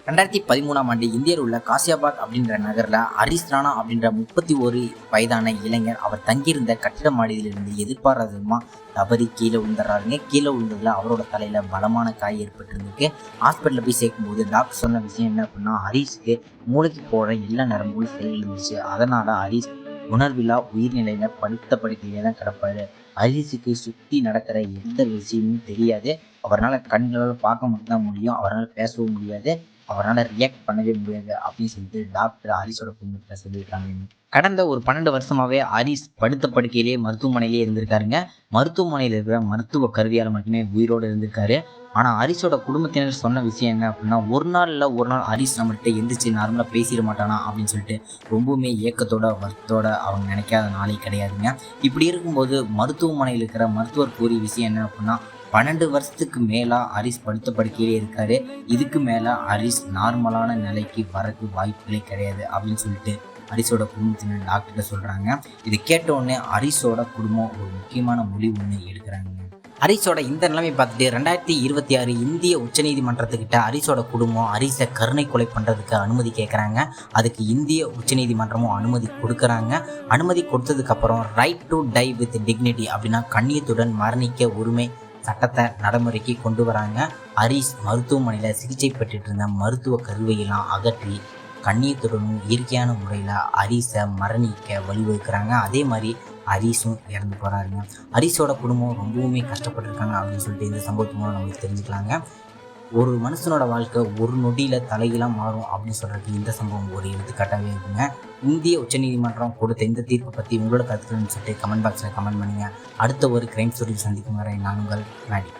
2013ஆம் ஆண்டு இந்தியாவில் உள்ள காசியாபாத் அப்படின்ற நகரில் ஹரிஸ் ராணா அப்படின்ற 31 வயதான இளைஞர் அவர் தங்கியிருந்த கட்டிட மாடியிலிருந்து எதிர்பாராத விதமாக தவறி கீழே விழுந்துடுறாருங்க. கீழே விழுந்ததில் அவரோட தலையில் பலமான காய் ஏற்பட்டிருந்துருக்கு. ஹாஸ்பிட்டலில் போய் சேர்க்கும்போது டாக்டர் சொன்ன விஷயம் என்ன அப்படின்னா, ஹரிஸுக்கு மூளைக்கு போகிற எல்லா நரம்புகளும் செயல் இருந்துச்சு. அதனால் ஹரிஸ் உணர்வில்லா உயிர்நிலையில் படுத்த படுக்கையிலே தான் கிடப்பாரு. ஹரிஸுக்கு சுற்றி நடக்கிற எந்த விஷயமும் தெரியாது. அவரால் கண்களால் பார்க்க மட்டும்தான் முடியும். அவரால் பேசவும் முடியாது. அவரால் ரியாக்ட் பண்ணவே முடியாது அப்படின்னு சொல்லிட்டு டாக்டர் ஹரிஸோட குடும்பத்தில் சொல்லியிருக்காங்க. கடந்த ஒரு 12 வருஷமாவே ஹரிஸ் படுத்த படுக்கையிலேயே மருத்துவமனையிலே இருந்திருக்காருங்க. மருத்துவமனையில் இருக்கிற மருத்துவ கருவியால் மட்டுமே உயிரோடு இருந்திருக்காரு. ஆனால் ஹரிஸோட குடும்பத்தினர் சொன்ன விஷயம் என்ன அப்படின்னா, ஒரு நாள் ஹரிஸ் நம்மள்கிட்ட எந்திரிச்சு நார்மலாக பேசிட மாட்டானா அப்படின்னு சொல்லிட்டு ரொம்பவுமே ஏக்கத்தோட வருத்தத்தோட அவங்க நினைக்காத நாளே கிடையாதுங்க. இப்படி இருக்கும்போது மருத்துவமனையில் இருக்கிற மருத்துவர் கூறிய விஷயம் என்ன அப்படின்னா, 12 வருஷத்துக்கு மேலே ஹரிஸ் படுத்த படுக்கையிலே இருக்காரு. இதுக்கு மேலே ஹரிஸ் நார்மலான நிலைக்கு வரக்கு வாய்ப்புகளே கிடையாது அப்படின்னு சொல்லிட்டு ஹரிஸோட குடும்பத்தினர் டாக்டர்கிட்ட சொல்கிறாங்க. இதை கேட்ட உடனே ஹரிஸோட குடும்பம் ஒரு முக்கியமான முடிவு ஒன்று எடுக்கிறாங்க. ஹரிஸோட இந்த நிலைமை பார்த்துட்டு 2026 இந்திய உச்சநீதிமன்றத்துக்கிட்ட ஹரிஸோட குடும்பம் ஹரிஸை கருணை கொலை பண்ணுறதுக்கு அனுமதி கேட்குறாங்க. அதுக்கு இந்திய உச்சநீதிமன்றமும் அனுமதி கொடுக்குறாங்க. அனுமதி கொடுத்ததுக்கப்புறம் right to die with dignity அப்படின்னா கண்ணியத்துடன் மரணிக்க உரிமை சட்டத்தை நடைமுறைக்கு கொண்டு வராங்க. ஹரிஸ் மருத்துவமனையில் சிகிச்சை பெற்றுட்டு இருந்த மருத்துவ கருவியெல்லாம் அகற்றி கண்ணியத்துடனும் இயற்கையான முறையில் ஹரிஸை மரணிக்க வழிவகுக்கிறாங்க. அதே மாதிரி ஹரிஸும் இறந்து போகிறாருங்க. ஹரிஸோட குடும்பம் ரொம்பவுமே கஷ்டப்பட்டுருக்காங்க அப்படின்னு சொல்லிட்டு இந்த சம்பவத்து மூலம் நம்மளுக்கு தெரிஞ்சுக்கலாங்க. ஒரு மனுஷனோட வாழ்க்கை ஒரு நொடியில் தலைகீழாக மாறும் அப்படின்னு சொல்கிறதுக்கு இந்த சம்பவம் ஒரு எடுத்துக்காட்டாகவே இருக்குங்க. இந்திய உச்சநீதிமன்றம் கொடுத்த இந்த தீர்ப்பை பற்றி உங்களோட கருத்துக்கள்னு சொல்லிட்டு கமெண்ட் பாக்ஸில் கமெண்ட் பண்ணுங்கள். அடுத்த ஒரு கிரைம் ஸ்டோரியில் சந்திக்கும் வரை நான் உங்கள் மேடி.